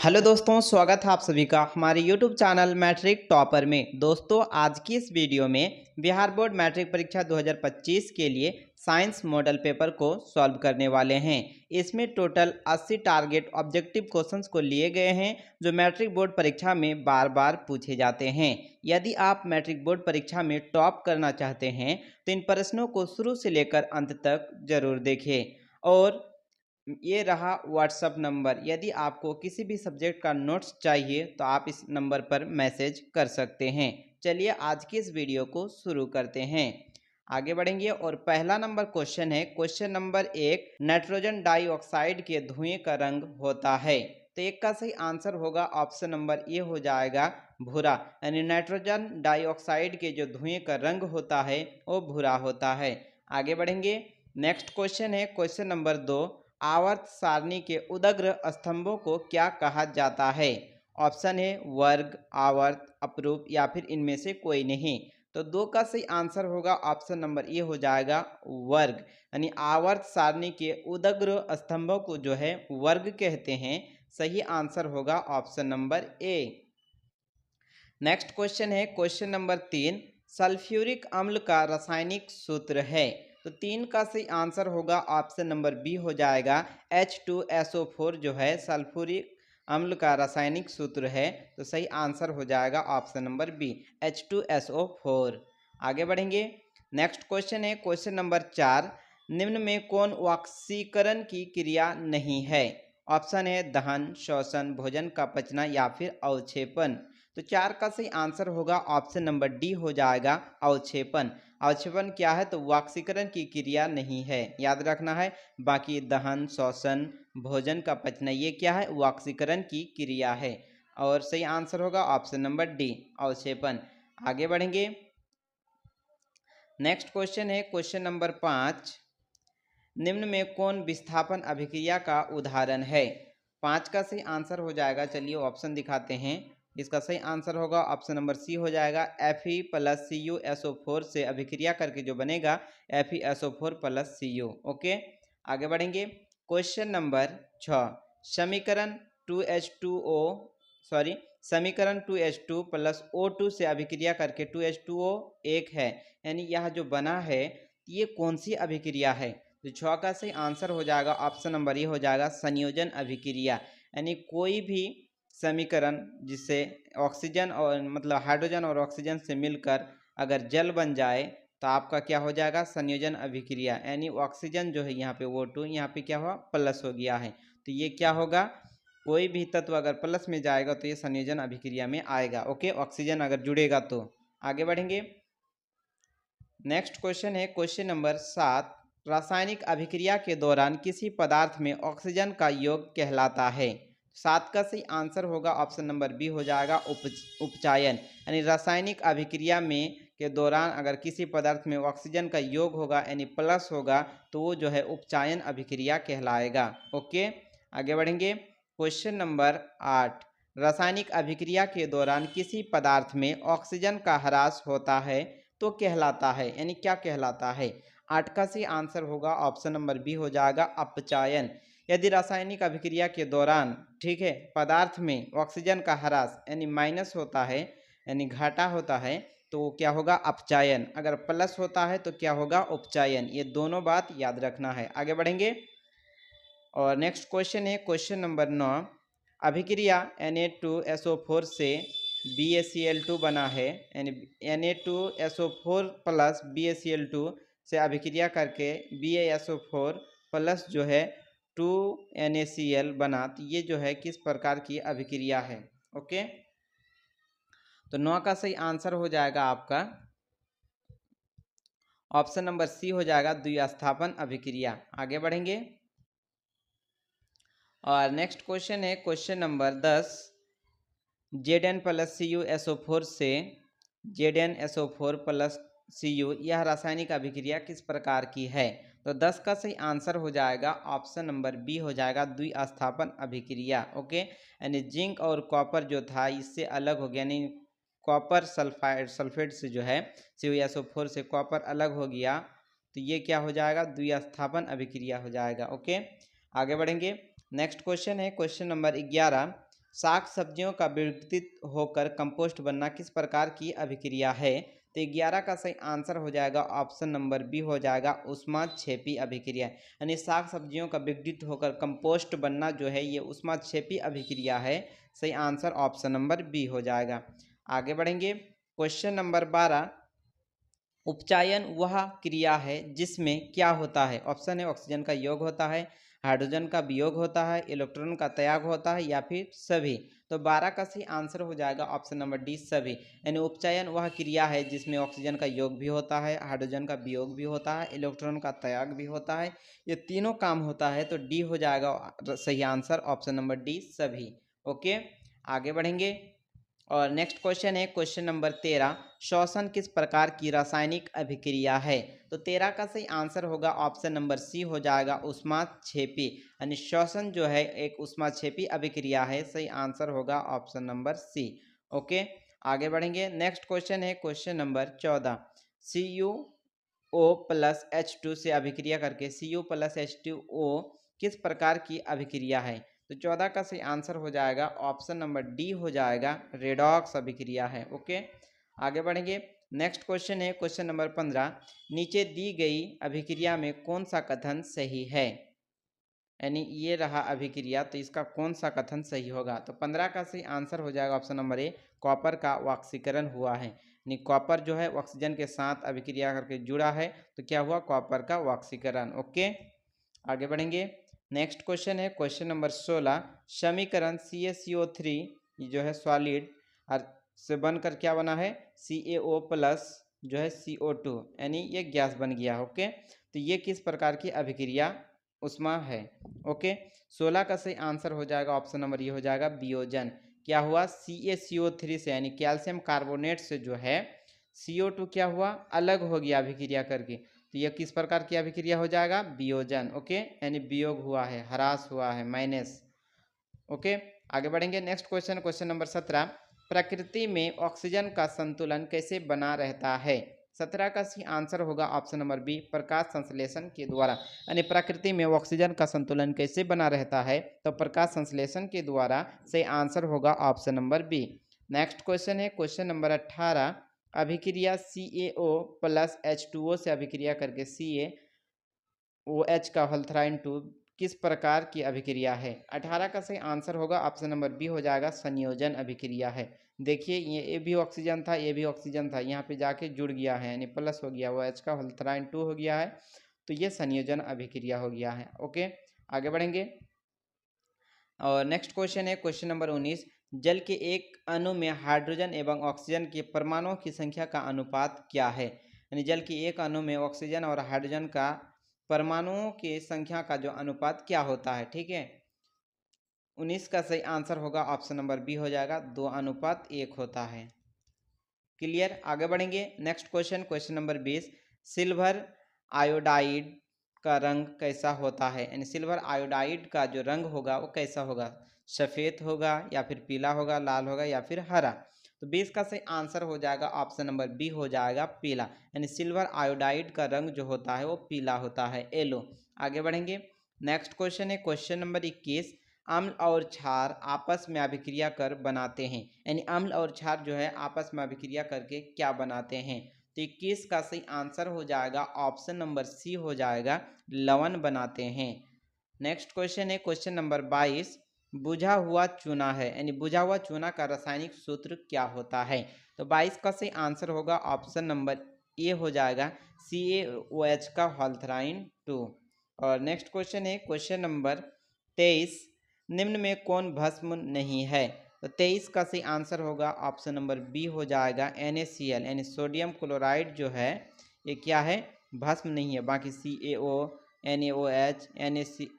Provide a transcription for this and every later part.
Hello दोस्तों, स्वागत है आप सभी का हमारे यूट्यूब चैनल मैट्रिक टॉपर में। दोस्तों, आज की इस वीडियो में बिहार बोर्ड मैट्रिक परीक्षा 2025 के लिए साइंस मॉडल पेपर को सॉल्व करने वाले हैं। इसमें टोटल 80 टारगेट ऑब्जेक्टिव क्वेश्चंस को लिए गए हैं जो मैट्रिक बोर्ड परीक्षा में बार बार पूछे जाते हैं। यदि आप मैट्रिक बोर्ड परीक्षा में टॉप करना चाहते हैं तो इन प्रश्नों को शुरू से लेकर अंत तक जरूर देखें। और ये रहा व्हाट्सअप नंबर। यदि आपको किसी भी सब्जेक्ट का नोट्स चाहिए तो आप इस नंबर पर मैसेज कर सकते हैं। चलिए आज की इस वीडियो को शुरू करते हैं, आगे बढ़ेंगे। और पहला नंबर क्वेश्चन है, क्वेश्चन नंबर 1, नाइट्रोजन डाइऑक्साइड के धुएं का रंग होता है। तो एक का सही आंसर होगा ऑप्शन नंबर ए हो जाएगा भूरा, यानी नाइट्रोजन डाइऑक्साइड के जो धुएं का रंग होता है वो भूरा होता है। आगे बढ़ेंगे। नेक्स्ट क्वेश्चन है, क्वेश्चन नंबर 2, आवर्त सारणी के उदग्र स्तंभों को क्या कहा जाता है। ऑप्शन है वर्ग, आवर्त, अपरूप या फिर इनमें से कोई नहीं। तो 2 का सही आंसर होगा ऑप्शन नंबर ए हो जाएगा वर्ग, यानी आवर्त सारणी के उदग्र स्तंभों को जो है वर्ग कहते हैं। सही आंसर होगा option number A. Next question है, क्वेश्चन नंबर 3, सल्फ्यूरिक अम्ल का रासायनिक सूत्र है। तो 3 का सही आंसर होगा ऑप्शन नंबर बी हो जाएगा H2SO4 जो है सल्फ्यूरिक अम्ल का रासायनिक सूत्र है। तो सही आंसर हो जाएगा ऑप्शन नंबर बी H2SO4। आगे बढ़ेंगे। नेक्स्ट क्वेश्चन है, क्वेश्चन नंबर 4, निम्न में कौन ऑक्सीकरण की क्रिया नहीं है। ऑप्शन है दहन, श्वसन, भोजन का पचना या फिर अवक्षेपण। तो 4 का सही आंसर होगा ऑप्शन नंबर डी हो जाएगा अवक्षेपण। अवक्षेपण क्या है, तो ऑक्सीकरण की क्रिया नहीं है, याद रखना है। बाकी दहन, श्वसन, भोजन का पचना ये क्या है, ऑक्सीकरण की क्रिया है। और सही आंसर होगा ऑप्शन नंबर डी अवक्षेपण। आगे बढ़ेंगे। नेक्स्ट क्वेश्चन है, क्वेश्चन नंबर 5, निम्न में कौन विस्थापन अभिक्रिया का उदाहरण है। 5 का सही आंसर हो जाएगा, चलिए ऑप्शन दिखाते हैं। इसका सही आंसर होगा ऑप्शन नंबर सी हो जाएगा Fe प्लस CuSO4 से अभिक्रिया करके जो बनेगा FeSO4 प्लस Cu। ओके, आगे बढ़ेंगे। क्वेश्चन नंबर 6, समीकरण 2H2O समीकरण 2H2 प्लस O2 से अभिक्रिया करके 2H2O एक है, यानी यह जो बना है ये कौन सी अभिक्रिया है। तो 6 का सही आंसर हो जाएगा ऑप्शन नंबर ए हो जाएगा संयोजन अभिक्रिया, यानी कोई भी समीकरण जिससे ऑक्सीजन और मतलब हाइड्रोजन और ऑक्सीजन से मिलकर अगर जल बन जाए तो आपका क्या हो जाएगा संयोजन अभिक्रिया, यानी ऑक्सीजन जो है यहाँ पे O2 यहाँ पे क्या हुआ प्लस हो गया है। तो ये क्या होगा, कोई भी तत्व अगर प्लस में जाएगा तो ये संयोजन अभिक्रिया में आएगा। ओके, ऑक्सीजन अगर जुड़ेगा तो। आगे बढ़ेंगे। नेक्स्ट क्वेश्चन है, क्वेश्चन नंबर 7, रासायनिक अभिक्रिया के दौरान किसी पदार्थ में ऑक्सीजन का योग कहलाता है। 7 का सही आंसर होगा ऑप्शन नंबर बी हो जाएगा उपचायन, यानी रासायनिक अभिक्रिया में के दौरान अगर किसी पदार्थ में ऑक्सीजन का योग होगा यानी प्लस होगा तो वो जो है उपचायन अभिक्रिया कहलाएगा। ओके, आगे बढ़ेंगे। क्वेश्चन नंबर 8, रासायनिक अभिक्रिया के दौरान किसी पदार्थ में ऑक्सीजन का ह्रास होता है तो कहलाता है, यानी क्या कहलाता है। 8 का सही आंसर होगा ऑप्शन नंबर बी हो जाएगा अपचायन। यदि रासायनिक अभिक्रिया के दौरान ठीक है पदार्थ में ऑक्सीजन का ह्रास यानी माइनस होता है यानी घाटा होता है तो वो क्या होगा अपचायन, अगर प्लस होता है तो क्या होगा उपचायन। ये दोनों बात याद रखना है। आगे बढ़ेंगे। और नेक्स्ट क्वेश्चन है, क्वेश्चन नंबर 9, अभिक्रिया Na2SO4 से BaCl2 बना है, यानी Na2SO4 प्लस BaCl2 से अभिक्रिया करके BaSO4 प्लस जो है 2NaCl बना। तो ये जो है किस प्रकार की अभिक्रिया है। ओके, तो 9 का सही आंसर हो जाएगा आपका ऑप्शन नंबर सी हो जाएगा द्विस्थापन अभिक्रिया। आगे बढ़ेंगे। और नेक्स्ट क्वेश्चन है, question number 10, Zn plus CuSO4 से ZnSO4 प्लस Cu यह रासायनिक अभिक्रिया किस प्रकार की है। तो 10 का सही आंसर हो जाएगा ऑप्शन नंबर बी हो जाएगा द्विस्थापन अभिक्रिया। ओके, यानी जिंक और कॉपर जो था इससे अलग हो गया, यानी कॉपर सल्फेट से जो है CuSO4 से कॉपर अलग हो गया तो ये क्या हो जाएगा द्विस्थापन अभिक्रिया हो जाएगा। ओके, आगे बढ़ेंगे। नेक्स्ट क्वेश्चन है, क्वेश्चन नंबर 11, शाक सब्जियों का विघटित होकर कंपोस्ट बनना किस प्रकार की अभिक्रिया है? तो 11 का सही आंसर हो जाएगा ऑप्शन नंबर बी हो जाएगा ऊष्माक्षेपी अभिक्रिया। यानी शाक सब्जियों का विघटित होकर कंपोस्ट बनना जो है ये ऊष्माक्षेपी अभिक्रिया है। सही आंसर ऑप्शन नंबर बी हो जाएगा। आगे बढ़ेंगे। क्वेश्चन नंबर 12, उपचायन वह क्रिया है जिसमें क्या होता है? ऑप्शन है ऑक्सीजन का योग होता है, हाइड्रोजन का वियोग होता है, इलेक्ट्रॉन का त्याग होता है या फिर सभी। तो 12 का सही आंसर हो जाएगा ऑप्शन नंबर डी सभी। यानी उपचयन वह क्रिया है जिसमें ऑक्सीजन का योग भी होता है, हाइड्रोजन का वियोग भी होता है, इलेक्ट्रॉन का त्याग भी होता है, ये तीनों काम होता है। तो डी हो जाएगा सही आंसर ऑप्शन नंबर डी सभी। ओके, आगे बढ़ेंगे। और नेक्स्ट क्वेश्चन है क्वेश्चन नंबर 13, श्वसन किस प्रकार की रासायनिक अभिक्रिया है? तो 13 का सही आंसर होगा ऑप्शन नंबर सी हो जाएगा ऊष्माक्षेपी। यानी श्वसन जो है एक ऊष्माक्षेपी अभिक्रिया है। सही आंसर होगा ऑप्शन नंबर सी। ओके, आगे बढ़ेंगे। नेक्स्ट क्वेश्चन है question number 14, CuO plus H2 से अभिक्रिया करके Cu प्लस H2O किस प्रकार की अभिक्रिया है? तो 14 का सही आंसर हो जाएगा ऑप्शन नंबर डी हो जाएगा रेडॉक्स अभिक्रिया है। ओके, आगे बढ़ेंगे। नेक्स्ट क्वेश्चन है क्वेश्चन नंबर 15, नीचे दी गई अभिक्रिया में कौन सा कथन सही है? यानी ये रहा अभिक्रिया, तो इसका कौन सा कथन सही होगा? तो 15 का सही आंसर हो जाएगा ऑप्शन नंबर ए, कॉपर का ऑक्सीकरण हुआ है। यानी कॉपर जो है ऑक्सीजन के साथ अभिक्रिया करके जुड़ा है, तो क्या हुआ? कॉपर का ऑक्सीकरण। ओके, आगे बढ़ेंगे। नेक्स्ट क्वेश्चन है क्वेश्चन नंबर 16, समीकरण CaCO3 जो है सॉलिड और से बनकर क्या बना है? CaO प्लस जो है CO2, यानी ये गैस बन गया। ओके, तो ये किस प्रकार की अभिक्रिया उष्मा है? ओके, 16 का सही आंसर हो जाएगा ऑप्शन नंबर ये हो जाएगा वियोजन। क्या हुआ? CaCO3 से यानी कैल्शियम कार्बोनेट से जो है CO2 क्या हुआ? अलग हो गया अभिक्रिया करके, तो यह किस प्रकार की अभिक्रिया हो जाएगा? वियोजन। ओके, यानी वियोग हुआ है, ह्रास हुआ है, माइनस। ओके, आगे बढ़ेंगे। नेक्स्ट क्वेश्चन क्वेश्चन नंबर 17, प्रकृति में ऑक्सीजन का संतुलन कैसे बना रहता है? 17 का सही आंसर होगा ऑप्शन नंबर बी, प्रकाश संश्लेषण के द्वारा। यानी प्रकृति में ऑक्सीजन का संतुलन कैसे बना रहता है? तो प्रकाश संश्लेषण के द्वारा। सही आंसर होगा option number B. Next question है क्वेश्चन नंबर 18, अभिक्रिया CaO प्लस H2O से अभिक्रिया करके CaOH का हल्थराइन 2 किस प्रकार की अभिक्रिया है? 18 का सही आंसर होगा ऑप्शन नंबर बी हो जाएगा संयोजन अभिक्रिया है। देखिए ये भी ऑक्सीजन था, ये भी ऑक्सीजन था, यहाँ पे जाके जुड़ गया है, यानी प्लस हो गया, वो H का हल्थराइन 2 हो गया है, तो ये संयोजन अभिक्रिया हो गया है। ओके, आगे बढ़ेंगे। और नेक्स्ट क्वेश्चन है क्वेश्चन नंबर 19, जल के एक अणु में हाइड्रोजन एवं ऑक्सीजन के परमाणुओं की संख्या का अनुपात क्या है? यानी जल के एक अणु में ऑक्सीजन और हाइड्रोजन का परमाणुओं की संख्या का जो अनुपात क्या होता है? ठीक है, 19 का सही आंसर होगा ऑप्शन नंबर बी हो जाएगा 2:1 होता है। क्लियर, आगे बढ़ेंगे। Next question question number 20, silver iodide का रंग कैसा होता है? यानी सिल्वर आयोडाइड का जो रंग होगा वो कैसा होगा? सफ़ेद होगा या फिर पीला होगा, लाल होगा या फिर हरा? तो 20 का सही आंसर हो जाएगा ऑप्शन नंबर बी हो जाएगा पीला। यानी सिल्वर आयोडाइड का रंग जो होता है वो पीला होता है, येलो। आगे बढ़ेंगे। नेक्स्ट क्वेश्चन है क्वेश्चन नंबर 21, अम्ल और क्षार आपस में अभिक्रिया कर बनाते हैं। यानी अम्ल और क्षार जो है आपस में अभिक्रिया करके क्या बनाते हैं? तो 21 का सही आंसर हो जाएगा ऑप्शन नंबर सी हो जाएगा लवण बनाते हैं। नेक्स्ट क्वेश्चन है क्वेश्चन नंबर 22, बुझा हुआ चूना है, यानी बुझा हुआ चूना का रासायनिक सूत्र क्या होता है? तो 22 का सही आंसर होगा ऑप्शन नंबर ए हो जाएगा CaOH का हॉल्थराइन 2। और नेक्स्ट क्वेश्चन है क्वेश्चन नंबर 23, निम्न में कौन भस्म नहीं है? तो 23 का सही आंसर होगा ऑप्शन नंबर बी हो जाएगा NaCl, यानी सोडियम क्लोराइड जो है ये क्या है? भस्म नहीं है। बाकी CaO, NaOH,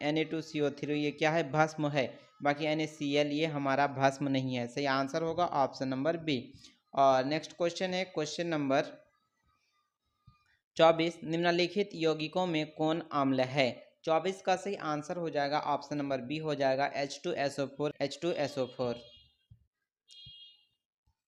Na2CO3 ये क्या है? भस्म है। बाकी NaCl ये हमारा भस्म नहीं है। सही आंसर होगा ऑप्शन नंबर बी। और नेक्स्ट क्वेश्चन है क्वेश्चन नंबर 24, निम्नलिखित यौगिकों में कौन अम्ल है? 24 का सही आंसर हो जाएगा ऑप्शन नंबर बी हो जाएगा H2SO4।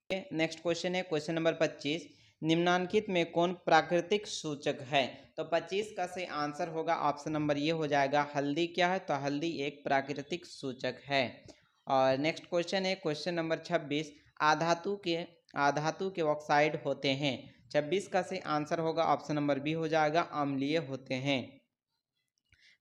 नेक्स्ट क्वेश्चन है क्वेश्चन नंबर 25, निम्नांकित में कौन प्राकृतिक सूचक है? तो 25 का सही आंसर होगा ऑप्शन नंबर ये हो जाएगा हल्दी। क्या है? तो हल्दी एक प्राकृतिक सूचक है। और नेक्स्ट क्वेश्चन है क्वेश्चन नंबर 26, आधातु के ऑक्साइड होते हैं। 26 का सही आंसर होगा ऑप्शन नंबर बी हो जाएगा, अम्लीय होते हैं।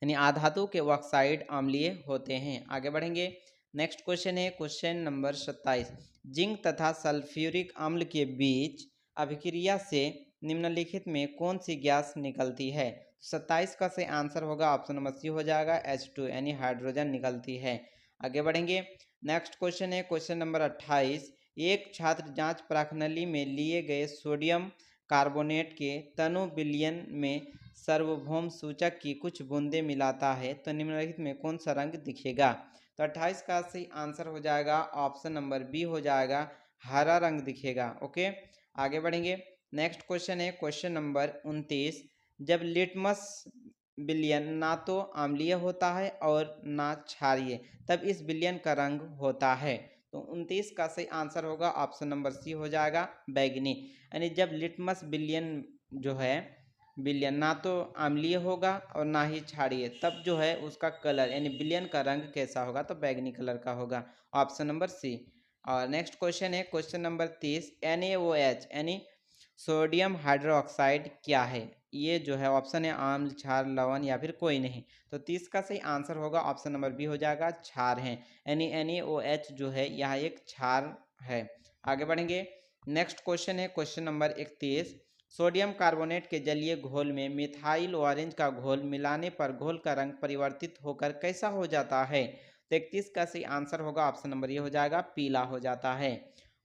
यानी आधातु के ऑक्साइड अम्लीय होते हैं। आगे बढ़ेंगे। नेक्स्ट क्वेश्चन है क्वेश्चन नंबर 27, जिंक तथा सल्फ्यूरिक अम्ल के बीच अभिक्रिया से निम्नलिखित में कौन सी गैस निकलती है? 27 का सही आंसर होगा ऑप्शन नंबर सी हो जाएगा, H2 यानी हाइड्रोजन निकलती है। आगे बढ़ेंगे। नेक्स्ट क्वेश्चन है क्वेश्चन नंबर 28, एक छात्र जांच प्रणाली में लिए गए सोडियम कार्बोनेट के तनु विलयन में सार्वभौम सूचक की कुछ बूंदें मिलाता है तो निम्नलिखित में कौन सा रंग दिखेगा? तो 28 का सही आंसर हो जाएगा ऑप्शन नंबर बी हो जाएगा, हरा रंग दिखेगा। ओके, आगे बढ़ेंगे। नेक्स्ट क्वेश्चन है क्वेश्चन नंबर 29, जब लिटमस विलयन ना तो अम्लीय होता है और ना क्षारीय तब इस विलयन का रंग होता है। तो 29 का सही आंसर होगा ऑप्शन नंबर सी हो जाएगा, बैगनी। यानी जब लिटमस विलयन जो है विलयन ना तो अम्लीय होगा और ना ही क्षारीय, तब जो है उसका कलर यानी विलयन का रंग कैसा होगा? तो बैगनी कलर का होगा, ऑप्शन नंबर सी। और नेक्स्ट क्वेश्चन है क्वेश्चन नंबर 30, NaOH यानी सोडियम हाइड्रोक्साइड क्या है? ये जो है ऑप्शन है आम्ल, क्षार, लवण या फिर कोई नहीं। तो 30 का सही आंसर होगा ऑप्शन नंबर बी हो जाएगा, क्षार है। यानी NaOH जो है यह एक क्षार है। आगे बढ़ेंगे। नेक्स्ट क्वेश्चन है क्वेश्चन नंबर 31, सोडियम कार्बोनेट के जलीय घोल में मिथाइल ऑरेंज का घोल मिलाने पर घोल का रंग परिवर्तित होकर कैसा हो जाता है? तो 31 का सही आंसर होगा ऑप्शन नंबर ये हो जाएगा, पीला हो जाता है।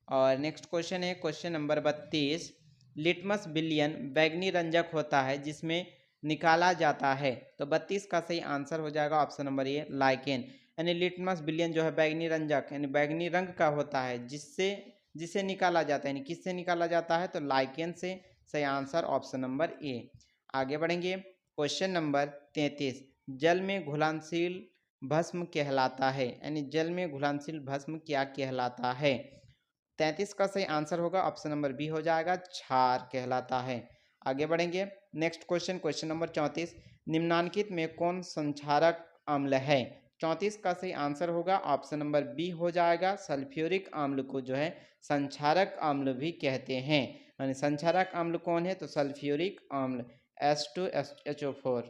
और नेक्स्ट क्वेश्चन है क्वेश्चन नंबर 32, लिटमस विलयन बैगनी रंजक होता है जिसमें निकाला जाता है। तो 32 का सही आंसर हो जाएगा ऑप्शन नंबर ए, लाइकेन। यानी लिटमस विलयन जो है बैगनी रंजक यानी बैगनी रंग का होता है जिसे निकाला जाता है। यानी किससे निकाला जाता है? तो लाइकेन से। सही आंसर ऑप्शन नंबर ए। आगे बढ़ेंगे। क्वेश्चन नंबर 33, जल में घुलनशील भस्म कहलाता है। यानी जल में घुलनशील भस्म क्या कहलाता है? 33 का सही आंसर होगा ऑप्शन नंबर बी हो जाएगा, क्षार कहलाता है। आगे बढ़ेंगे। नेक्स्ट क्वेश्चन क्वेश्चन नंबर 34, निम्नांकित में कौन संक्षारक अम्ल है? 34 का सही आंसर होगा ऑप्शन नंबर बी हो जाएगा, सल्फ्यूरिक अम्ल को जो है संक्षारक अम्ल भी कहते हैं। यानी संक्षारक अम्ल कौन है? तो सल्फ्यूरिक अम्ल, H2SO4।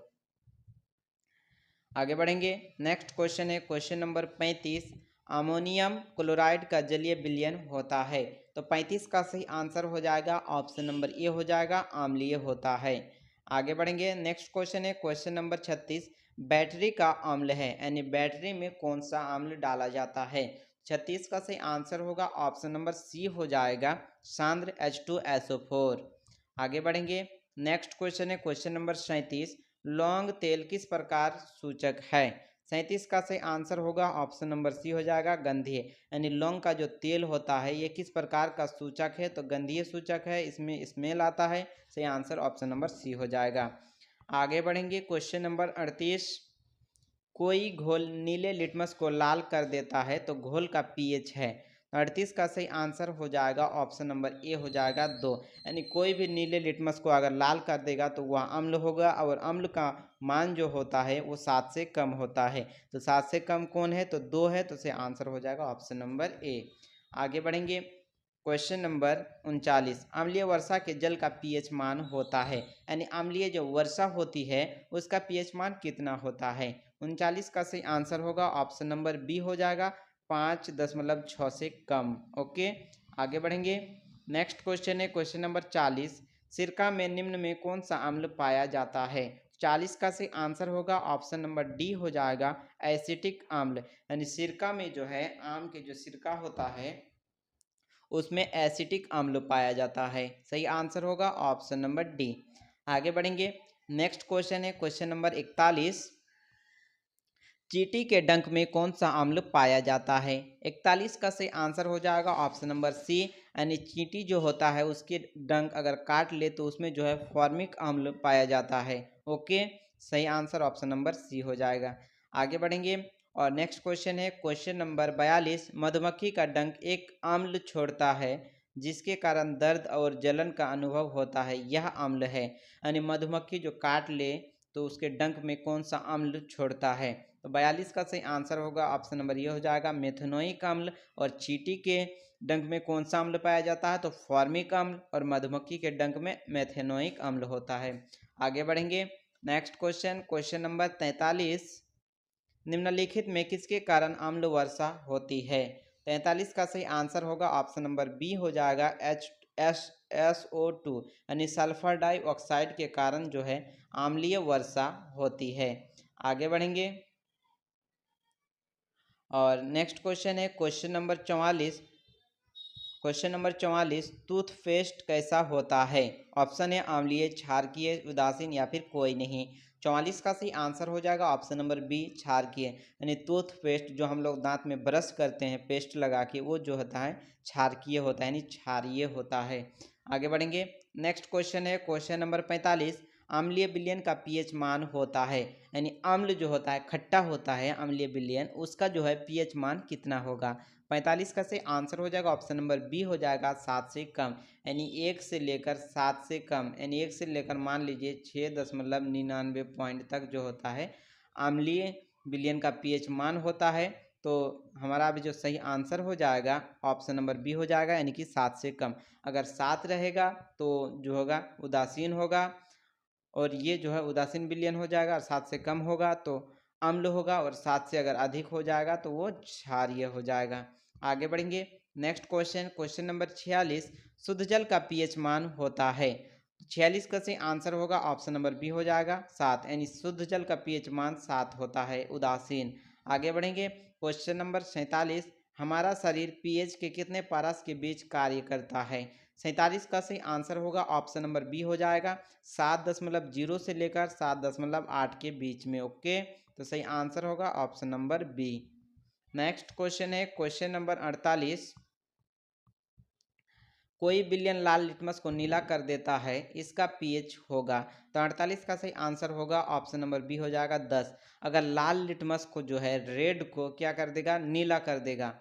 आगे बढ़ेंगे। नेक्स्ट क्वेश्चन है क्वेश्चन नंबर 35, अमोनियम क्लोराइड का जलीय विलयन होता है। तो 35 का सही आंसर हो जाएगा ऑप्शन नंबर ए हो जाएगा, अम्लीय होता है। आगे बढ़ेंगे। नेक्स्ट क्वेश्चन है क्वेश्चन नंबर 36, बैटरी का अम्ल है यानी बैटरी में कौन सा अम्ल डाला जाता है? 36 का सही आंसर होगा ऑप्शन नंबर सी हो जाएगा, सांद्र H2SO4। आगे बढ़ेंगे। नेक्स्ट क्वेश्चन है क्वेश्चन नंबर 37, लौंग तेल किस प्रकार सूचक है? 37 का सही आंसर होगा ऑप्शन नंबर सी हो जाएगा, गंधीय। यानी लौंग का जो तेल होता है ये किस प्रकार का सूचक है? तो गंधीय सूचक है, इसमें स्मेल आता है। सही आंसर ऑप्शन नंबर सी हो जाएगा। आगे बढ़ेंगे। क्वेश्चन नंबर 38, कोई घोल नीले लिटमस को लाल कर देता है तो घोल का पीएच है। 38 का सही आंसर हो जाएगा ऑप्शन नंबर ए हो जाएगा, 2। यानी कोई भी नीले लिटमस को अगर लाल कर देगा तो वह अम्ल होगा और अम्ल का मान जो होता है वो 7 से कम होता है। तो 7 से कम कौन है? तो 2 है। तो सही आंसर हो जाएगा ऑप्शन नंबर ए। आगे बढ़ेंगे। क्वेश्चन नंबर 39, अम्लीय वर्षा के जल का पीएच मान होता है। यानी अम्लीय जो वर्षा होती है उसका पीएच मान कितना होता है? 39 का सही आंसर होगा ऑप्शन नंबर बी हो जाएगा, 5.6 से कम। ओके, आगे बढ़ेंगे। नेक्स्ट क्वेश्चन है क्वेश्चन नंबर 40, सिरका में निम्न में कौन सा अम्ल पाया जाता है? 40 का सही आंसर होगा ऑप्शन नंबर डी हो जाएगा, एसिटिक अम्ल। यानी सिरका में जो है आम के जो सिरका होता है उसमें एसिटिक अम्ल पाया जाता है। सही आंसर होगा ऑप्शन नंबर डी। आगे बढ़ेंगे। नेक्स्ट क्वेश्चन है क्वेश्चन नंबर 41, चींटी के डंक में कौन सा अम्ल पाया जाता है? 41 का सही आंसर हो जाएगा ऑप्शन नंबर सी। यानी चींटी जो होता है उसके डंक अगर काट ले तो उसमें जो है फॉर्मिक अम्ल पाया जाता है। ओके, सही आंसर ऑप्शन नंबर सी हो जाएगा। आगे बढ़ेंगे। और नेक्स्ट क्वेश्चन है क्वेश्चन नंबर 42, मधुमक्खी का डंक एक अम्ल छोड़ता है जिसके कारण दर्द और जलन का अनुभव होता है, यह अम्ल है। यानी मधुमक्खी जो काट ले तो उसके डंक में कौन सा अम्ल छोड़ता है? तो 42 का सही आंसर होगा ऑप्शन नंबर ये हो जाएगा मेथनोइक अम्ल। और चींटी के डंक में कौन सा अम्ल पाया जाता है? तो फॉर्मिक अम्ल। और मधुमक्खी के डंक में मेथेनोइक अम्ल होता है। आगे बढ़ेंगे। Next question number 43। निम्नलिखित में किसके कारण अम्ल वर्षा होती है? 43 का सही आंसर होगा ऑप्शन नंबर बी हो जाएगा SO2 यानी सल्फर डाइऑक्साइड के कारण जो है अम्लीय वर्षा होती है। आगे बढ़ेंगे। और नेक्स्ट क्वेश्चन है क्वेश्चन नंबर 44। टूथपेस्ट कैसा होता है? ऑप्शन है अम्लीय, क्षारकीय, उदासीन या फिर कोई नहीं। 44 का सही आंसर हो जाएगा ऑप्शन नंबर बी क्षारकीय यानी टूथपेस्ट जो हम लोग दांत में ब्रश करते हैं पेस्ट लगा के वो जो होता है क्षारकीय होता है यानी क्षारीय होता है। आगे बढ़ेंगे। नेक्स्ट क्वेश्चन है क्वेश्चन नंबर 45। अम्लीय विलयन का पीएच मान होता है यानी अम्ल जो होता है खट्टा होता है अम्लीय विलयन उसका जो है पीएच मान कितना होगा? 45 का से आंसर हो जाएगा ऑप्शन नंबर बी हो जाएगा 7 से कम यानी 1 से लेकर 7 से कम यानी 1 से लेकर मान लीजिए 6.99 पॉइंट तक जो होता है अम्लीय विलयन का पीएच मान होता है। तो हमारा अभी जो सही आंसर हो जाएगा ऑप्शन नंबर बी हो जाएगा यानी कि 7 से कम। अगर 7 रहेगा तो जो होगा उदासीन होगा और ये जो है उदासीन विलयन हो जाएगा। और 7 से कम होगा तो अम्ल होगा और 7 से अगर अधिक हो जाएगा तो वो क्षारीय हो जाएगा। आगे बढ़ेंगे। Next question number 46। शुद्ध जल का पीएच मान होता है? 46 का सही आंसर होगा ऑप्शन नंबर बी हो जाएगा 7 यानी शुद्ध जल का पीएच मान 7 होता है उदासीन। आगे बढ़ेंगे। Question number 47। हमारा शरीर पीएच के कितने पारस के बीच कार्य करता है? 47 का सही आंसर होगा ऑप्शन नंबर बी हो जाएगा 7.0 से लेकर 7.8 के बीच में। ओके, तो सही आंसर होगा option number B. Next question है क्वेश्चन नंबर 48। कोई विलयन लाल लिटमस को नीला कर देता है इसका पीएच होगा? तो 48 का सही आंसर होगा ऑप्शन नंबर बी हो जाएगा 10। अगर लाल लिटमस को जो है रेड को क्या कर देगा नीला कर देगा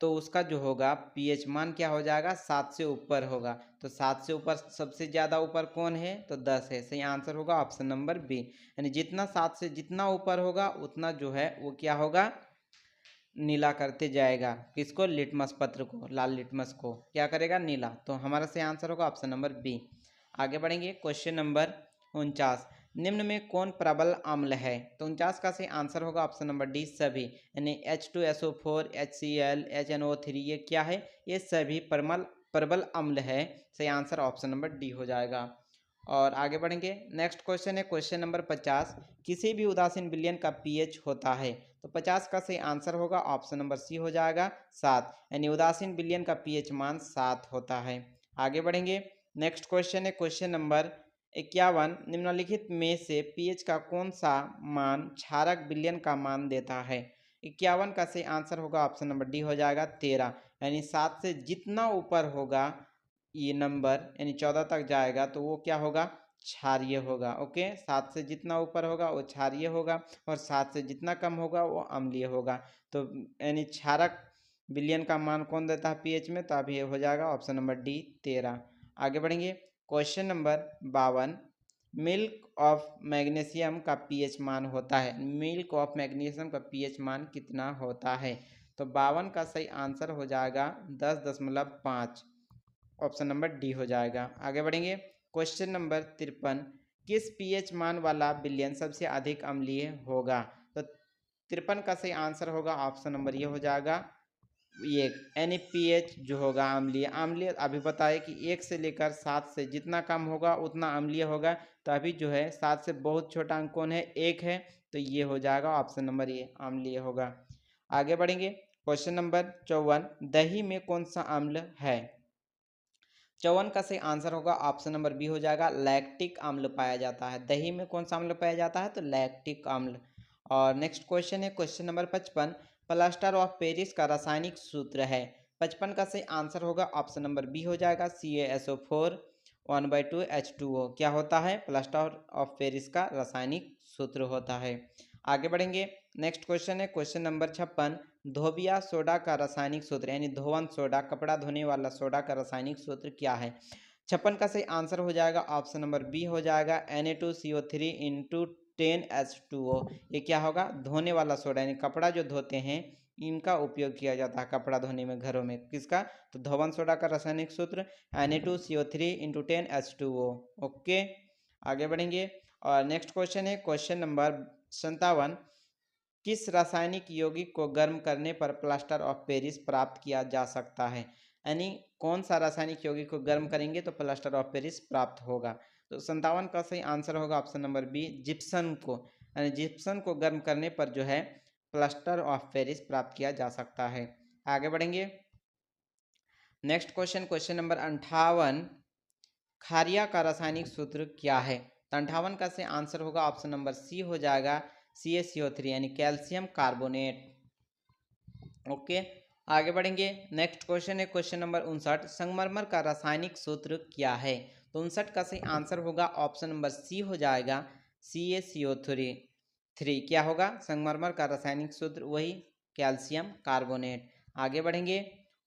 तो उसका जो होगा पीएच मान क्या हो जाएगा 7 से ऊपर होगा। तो 7 से ऊपर सबसे ज़्यादा ऊपर कौन है? तो 10 है। सही आंसर होगा ऑप्शन नंबर बी यानी जितना 7 से जितना ऊपर होगा उतना जो है वो क्या होगा नीला करते जाएगा। किसको? लिटमस पत्र को, लाल लिटमस को क्या करेगा नीला। तो हमारा सही आंसर होगा ऑप्शन नंबर बी। आगे बढ़ेंगे। Question number 49। निम्न में कौन प्रबल अम्ल है? तो 49 का सही आंसर होगा ऑप्शन नंबर डी सभी यानी H2SO4 HCl HNO3 ये क्या है? ये सभी प्रबल अम्ल है। सही आंसर ऑप्शन नंबर डी हो जाएगा। और आगे बढ़ेंगे। नेक्स्ट क्वेश्चन है क्वेश्चन नंबर 50। किसी भी उदासीन विलयन का पीएच होता है? तो 50 का सही आंसर होगा ऑप्शन नंबर सी हो जाएगा 7 यानी उदासीन विलयन का पीएच मान 7 होता है। आगे बढ़ेंगे। नेक्स्ट क्वेश्चन है क्वेश्चन नंबर 51। निम्नलिखित में से पीएच का कौन सा मान क्षारक विलयन का मान देता है? 51 का सही आंसर होगा ऑप्शन नंबर डी हो जाएगा 13 यानी 7 से जितना ऊपर होगा ये नंबर यानी 14 तक जाएगा तो वो क्या होगा क्षारीय होगा। ओके, 7 से जितना ऊपर होगा वो क्षारीय होगा और 7 से जितना कम होगा वो अम्लीय होगा। तो यानी क्षारक विलयन का मान कौन देता है पीएच में? तो अभी ये हो जाएगा ऑप्शन नंबर डी 13। आगे बढ़ेंगे। Question number 52। Milk of magnesium का पीएच मान होता है? मिल्क ऑफ मैग्नीशियम का पीएच मान कितना होता है? तो 52 का सही आंसर हो जाएगा 10.5 ऑप्शन नंबर डी हो जाएगा। आगे बढ़ेंगे। Question number 53। किस पीएच मान वाला विलयन सबसे अधिक अम्लीय होगा? तो 53 का सही आंसर होगा ऑप्शन नंबर ये हो जाएगा ये NaPH जो होगा अम्लीय। अम्लीय अभी बताए कि 1 से लेकर 7 से जितना कम होगा उतना अम्लीय होगा। तो अभी जो है 7 से बहुत छोटा अंक कौन है? 1 है। तो ये हो जाएगा ऑप्शन नंबर ये अम्लीय होगा। आगे बढ़ेंगे। Question number 54। दही में कौन सा अम्ल है? 54 का सही आंसर होगा ऑप्शन नंबर बी हो जाएगा लैक्टिक अम्ल पाया जाता है। दही में कौन सा अम्ल पाया जाता है? तो लैक्टिक अम्ल। और नेक्स्ट क्वेश्चन है question number 55। Plaster of Paris का रासायनिक सूत्र है? 55 का सही आंसर होगा ऑप्शन नंबर बी हो जाएगा CaSO4 1/2 H2O। क्या होता है? प्लास्टर ऑफ पेरिस का रासायनिक सूत्र होता है। आगे बढ़ेंगे। नेक्स्ट क्वेश्चन है क्वेश्चन नंबर 56। धोबिया सोडा का रासायनिक सूत्र यानी धोवन सोडा कपड़ा धोने वाला सोडा का रासायनिक सूत्र क्या है? 56 का सही आंसर हो जाएगा ऑप्शन नंबर बी हो जाएगा Na2CO3 इंटू 10H2O। ये क्या होगा, धोने वाला सोडा, यानी कपड़ा जो धोते हैं इनका उपयोग किया जाता है कपड़ा धोने में घरों में। किसका, तो धोवन सोडा का रासायनिक सूत्र Na2CO3 × 10H2O। ओके, आगे बढ़ेंगे। और नेक्स्ट क्वेश्चन है क्वेश्चन नंबर 57। किस रासायनिक यौगिक को गर्म करने पर प्लास्टर ऑफ पेरिस प्राप्त किया जा सकता है, यानी कौन सा रासायनिक यौगिक को गर्म करेंगे तो प्लास्टर ऑफ पेरिस प्राप्त होगा। तो 57 का सही आंसर होगा ऑप्शन नंबर बी, जिप्सन को, यानी जिप्सन को गर्म करने पर जो है प्लास्टर ऑफ पेरिस प्राप्त किया जा सकता है। आगे बढ़ेंगे। Next question, question number 58। खारिया का रासायनिक सूत्र क्या है। तो 58 का से आंसर होगा ऑप्शन नंबर सी हो जाएगा, CaCO3, यानी कैल्शियम कार्बोनेट। ओके, आगे बढ़ेंगे। नेक्स्ट क्वेश्चन है क्वेश्चन नंबर 59। संगमरमर का रासायनिक सूत्र क्या है। तो 59 का सही आंसर होगा ऑप्शन नंबर सी हो जाएगा, CaCO3। क्या होगा, संगमरमर का रासायनिक सूत्र वही कैल्शियम कार्बोनेट। आगे बढ़ेंगे।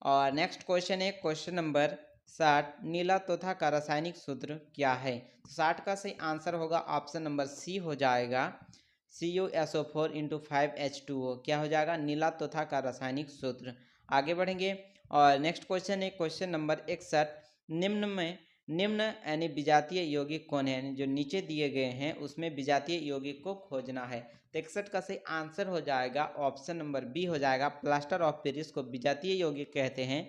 और नेक्स्ट क्वेश्चन है क्वेश्चन नंबर 60। नीला तोथा का रासायनिक सूत्र क्या है। तो 60 का सही आंसर होगा ऑप्शन नंबर सी हो जाएगा, CuSO4 × 5H2O। क्या हो जाएगा, नीला तोथा का रासायनिक सूत्र। आगे बढ़ेंगे। और नेक्स्ट क्वेश्चन है क्वेश्चन नंबर 61। निम्न यानी विजातीय यौगिक कौन है, यानी जो नीचे दिए गए हैं उसमें विजातीय यौगिक को खोजना है। तो 61 का सही आंसर हो जाएगा ऑप्शन नंबर बी हो जाएगा, प्लास्टर ऑफ पेरिस को विजातीय यौगिक कहते हैं।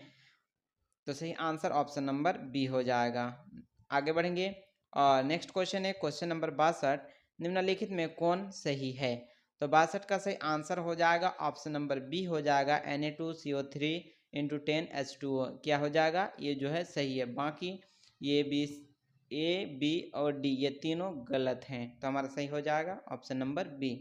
तो सही आंसर ऑप्शन नंबर बी हो जाएगा। आगे बढ़ेंगे। और नेक्स्ट क्वेश्चन है क्वेश्चन नंबर 62। निम्नलिखित में कौन सही है। तो 62 का सही आंसर हो जाएगा ऑप्शन नंबर बी हो जाएगा, Na2CO3 × 10H2O। क्या हो जाएगा, ये जो है सही है, बाकी ये बी, ए बी और डी ये तीनों गलत हैं। तो हमारा सही हो जाएगा ऑप्शन नंबर बी।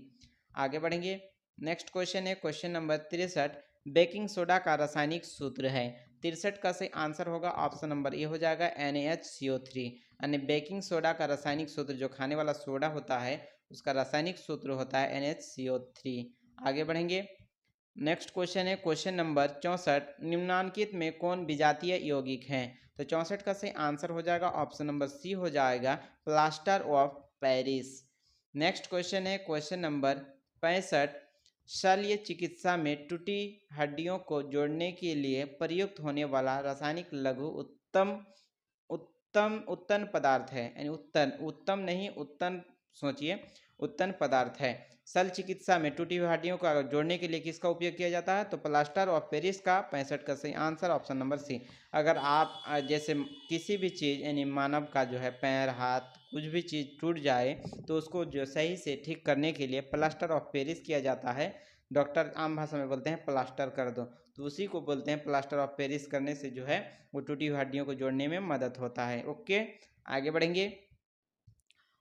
आगे बढ़ेंगे। नेक्स्ट क्वेश्चन है क्वेश्चन नंबर 63। बेकिंग सोडा का रासायनिक सूत्र है। 63 का सही आंसर होगा ऑप्शन नंबर ए हो जाएगा, NaHCO3, यानी बेकिंग सोडा का रासायनिक सूत्र जो खाने वाला सोडा होता है उसका रासायनिक सूत्र होता है NaHCO3। आगे बढ़ेंगे। नेक्स्ट क्वेश्चन है क्वेश्चन नंबर 64। निम्नांकित में कौन विजातीय यौगिक हैं। तो 64 का सही आंसर हो जाएगा ऑप्शन नंबर सी हो जाएगा, plaster of Paris. Next question है क्वेश्चन नंबर 65। शल्य चिकित्सा में टूटी हड्डियों को जोड़ने के लिए प्रयुक्त होने वाला रासायनिक लघु उत्तम उत्तम उत्तन पदार्थ है, यानी उत्तन, उत्तम नहीं उत्तन, सोचिए उत्तन पदार्थ है। शल्य चिकित्सा में टूटी हुई हड्डियों को जोड़ने के लिए किसका उपयोग किया जाता है, तो प्लास्टर ऑफ पेरिस का। 65 का सही आंसर ऑप्शन नंबर सी। अगर आप जैसे किसी भी चीज़, यानी मानव का जो है पैर हाथ कुछ भी चीज़ टूट जाए तो उसको जो सही से ठीक करने के लिए प्लास्टर ऑफ पेरिस किया जाता है। डॉक्टर आम भाषा में बोलते हैं प्लास्टर कर दो, तो उसी को बोलते हैं प्लास्टर ऑफ पेरिस। करने से जो है वो टूटी हुई हड्डियों को जोड़ने में मदद होता है। ओके, आगे बढ़ेंगे।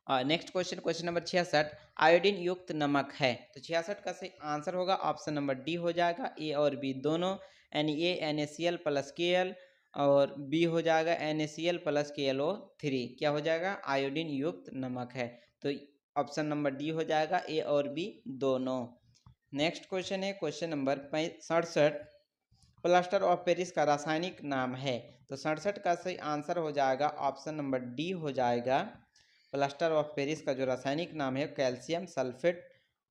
Next question, question number 66। Iodine युक्त नमक है। तो 66 का सही आंसर होगा ऑप्शन नंबर डी हो जाएगा, ए और बी दोनों, यानी ए NaCl + Kl और बी हो जाएगा NaCl + KlO3। क्या हो जाएगा, आयोडीन युक्त नमक है। तो ऑप्शन नंबर डी हो जाएगा, ए और बी दोनों। नेक्स्ट क्वेश्चन है question number 67। Plaster of Paris का रासायनिक नाम है। तो 67 का सही आंसर हो जाएगा ऑप्शन नंबर डी हो जाएगा, प्लास्टर ऑफ पेरिस का जो रासायनिक नाम है कैल्शियम सल्फेट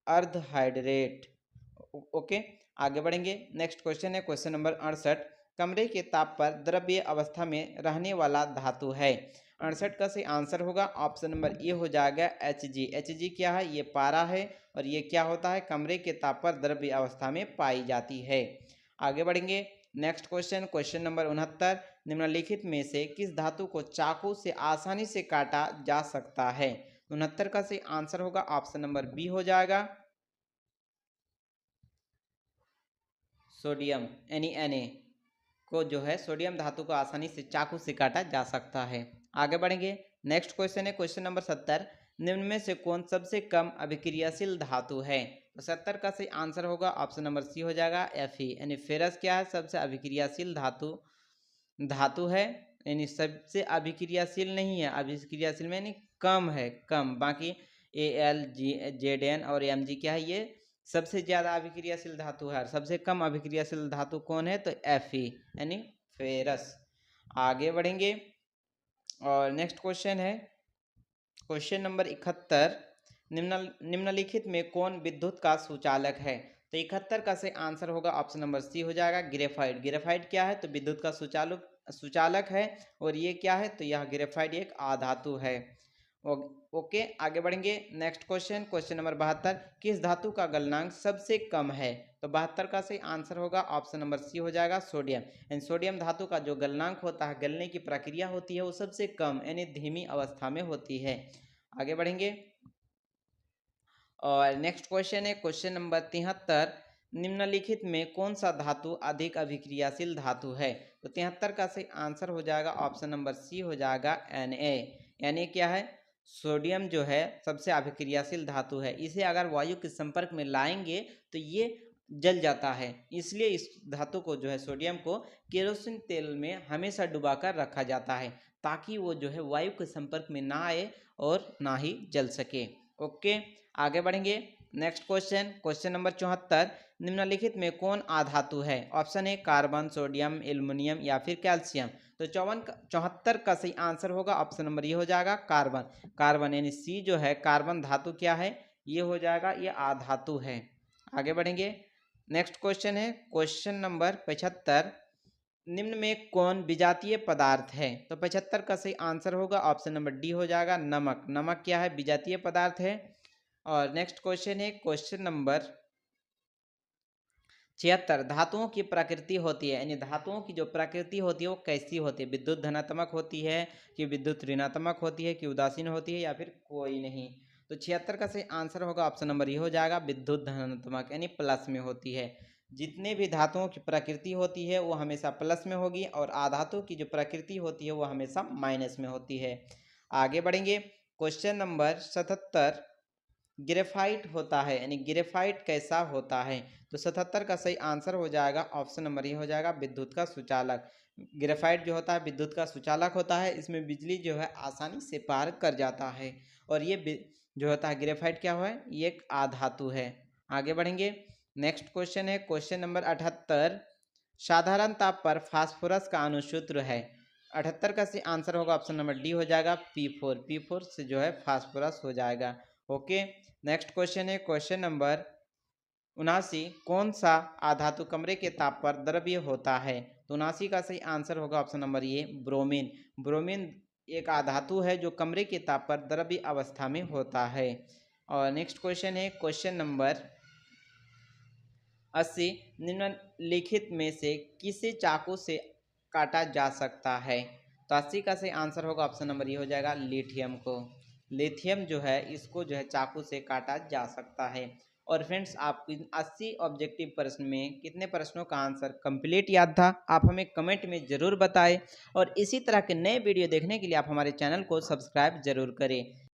अर्धहाइड्रेट। ओके, आगे बढ़ेंगे। नेक्स्ट क्वेश्चन है क्वेश्चन नंबर 68। कमरे के ताप पर द्रव्य अवस्था में रहने वाला धातु है। 68 का सही आंसर होगा ऑप्शन नंबर ए हो जाएगा, Hg। Hg क्या है, ये पारा है और ये क्या होता है, कमरे के ताप पर द्रव्य अवस्था में पाई जाती है। आगे बढ़ेंगे। Next question, question number 69। निम्नलिखित में से किस धातु को चाकू से आसानी से काटा जा सकता है। 69 का सही आंसर होगा ऑप्शन नंबर बी हो जाएगा, सोडियम, Na को जो है सोडियम धातु को आसानी से चाकू से काटा जा सकता है। आगे बढ़ेंगे। नेक्स्ट क्वेश्चन है क्वेश्चन नंबर 70। निम्न में से कौन सबसे कम अभिक्रियाशील धातु है। तो 70 का सही आंसर होगा ऑप्शन नंबर सी हो जाएगा, Fe, यानी फेरस क्या है, सबसे अभिक्रियाशील धातु है, यानी सबसे अभिक्रियाशील नहीं है, अभिक्रियाशील में यानी कम है, कम। बाकी Al, Zn और Mg क्या है, ये सबसे ज़्यादा अभिक्रियाशील धातु है। सबसे कम अभिक्रियाशील धातु कौन है, तो Fe, यानी फेरस। आगे बढ़ेंगे। और नेक्स्ट क्वेश्चन है क्वेश्चन नंबर 71। निम्नलिखित में कौन विद्युत का सुचालक है? तो 71 का सही आंसर होगा ऑप्शन नंबर सी हो जाएगा ग्रेफाइट। ग्रेफाइट क्या है? तो विद्युत का सुचालक है। और ये क्या है? तो यह ग्रेफाइट एक आधातु है। ओके, आगे बढ़ेंगे। नेक्स्ट क्वेश्चन, क्वेश्चन नंबर 72, किस धातु का गलनांक सबसे कम है? तो 72 का सही आंसर होगा ऑप्शन नंबर सी हो जाएगा सोडियम। एंड सोडियम धातु का जो गलनांक होता है, गलने की प्रक्रिया होती है, वो सबसे कम यानी धीमी अवस्था में होती है। आगे बढ़ेंगे और नेक्स्ट क्वेश्चन है क्वेश्चन नंबर 73, निम्नलिखित में कौन सा धातु अधिक अभिक्रियाशील धातु है? तो 73 का सही आंसर हो जाएगा ऑप्शन नंबर सी हो जाएगा Na। यानी क्या है? सोडियम जो है सबसे अभिक्रियाशील धातु है। इसे अगर वायु के संपर्क में लाएंगे तो ये जल जाता है। इसलिए इस धातु को जो है सोडियम को केरोसिन तेल में हमेशा डुबाकर रखा जाता है, ताकि वो जो है वायु के संपर्क में ना आए और ना ही जल सके। ओके, आगे बढ़ेंगे। नेक्स्ट क्वेश्चन, क्वेश्चन नंबर 74, निम्नलिखित में कौन आधातु है? Option A carbon, sodium, aluminium या फिर कैल्शियम। तो 74 का सही आंसर होगा ऑप्शन नंबर ये हो जाएगा कार्बन। कार्बन यानी सी जो है कार्बन धातु क्या है? ये हो जाएगा, ये आधातु है। आगे बढ़ेंगे। नेक्स्ट क्वेश्चन है क्वेश्चन नंबर 75, निम्न में कौन विजातीय पदार्थ है? तो 75 का सही आंसर होगा ऑप्शन नंबर डी हो जाएगा नमक। नमक क्या है? विजातीय पदार्थ है। और नेक्स्ट क्वेश्चन है क्वेश्चन नंबर 76, धातुओं की प्रकृति होती है, यानी धातुओं की जो प्रकृति होती है वो कैसी होती है? विद्युत धनात्मक होती है कि विद्युत ऋणात्मक होती है कि उदासीन होती है या फिर कोई नहीं? तो 76 का सही आंसर होगा ऑप्शन नंबर ये हो जाएगा विद्युत धनात्मक, यानी प्लस में होती है। जितने भी धातुओं की प्रकृति होती है वो हमेशा प्लस में होगी, और आधातु की जो प्रकृति होती है वो हमेशा माइनस में होती है। आगे बढ़ेंगे। क्वेश्चन नंबर 77, ग्रेफाइट होता है, यानी ग्रेफाइट कैसा होता है? तो 77 का सही आंसर हो जाएगा ऑप्शन नंबर ये हो जाएगा विद्युत का सुचालक। ग्रेफाइट जो होता है विद्युत का सुचालक होता है। इसमें बिजली जो है आसानी से पार कर जाता है। और ये जो होता है ग्रेफाइट क्या है? ये एक आधातु है। आगे बढ़ेंगे। नेक्स्ट क्वेश्चन है क्वेश्चन नंबर 78, साधारण ताप पर फास्फोरस का अणुसूत्र है। 78 का सही आंसर होगा ऑप्शन नंबर डी हो जाएगा P4। P4 से जो है फास्फोरस हो जाएगा। ओके, नेक्स्ट क्वेश्चन है क्वेश्चन नंबर 79, कौन सा आधातु कमरे के ताप पर द्रव्य होता है? तो 79 का सही आंसर होगा ऑप्शन नंबर ये ब्रोमीन। ब्रोमीन एक आधातु है जो कमरे के ताप पर द्रव्य अवस्था में होता है। और नेक्स्ट क्वेश्चन है क्वेश्चन नंबर 80, निम्नलिखित में से किसे चाकू से काटा जा सकता है? तो 80 का सही आंसर होगा ऑप्शन नंबर ये हो जाएगा लिथियम को। लिथियम जो है इसको जो है चाकू से काटा जा सकता है। और फ्रेंड्स, आपको इन 80 ऑब्जेक्टिव प्रश्न में कितने प्रश्नों का आंसर कंप्लीट याद था? आप हमें कमेंट में ज़रूर बताएं। और इसी तरह के नए वीडियो देखने के लिए आप हमारे चैनल को सब्सक्राइब जरूर करें।